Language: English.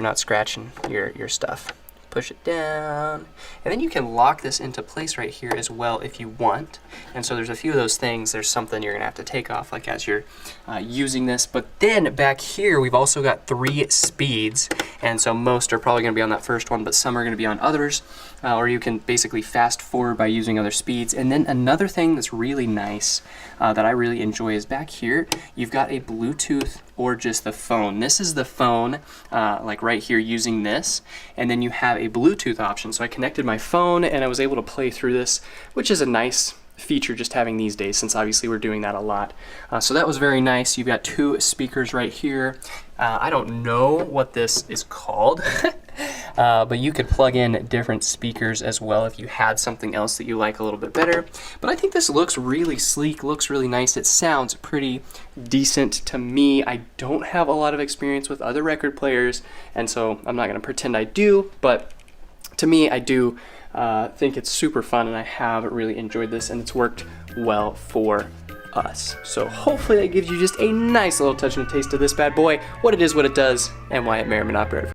you're not scratching your stuff. Push it down, and then you can lock this into place right here as well if you want. And so there's a few of those things. There's something you're gonna have to take off like as you're using this. But then back here we've also got 3 speeds, and so most are probably gonna be on that first one, but some are gonna be on others, or you can basically fast forward by using other speeds. And then another thing that's really nice that I really enjoy is back here you've got a Bluetooth or just the phone. This is the phone, like right here using this, and then you have a Bluetooth option. So I connected my phone and I was able to play through this, which is a nice feature just having these days, since obviously we're doing that a lot. So that was very nice. You've got 2 speakers right here. I don't know what this is called, but you could plug in different speakers as well if you had something else that you like a little bit better. But I think this looks really sleek, looks really nice. It sounds pretty decent to me. I don't have a lot of experience with other record players, and so I'm not gonna pretend I do, but to me, I do think it's super fun, and I have really enjoyed this, and it's worked well for us. So hopefully that gives you just a nice little touch and a taste of this bad boy, what it is, what it does, and why it may or may not be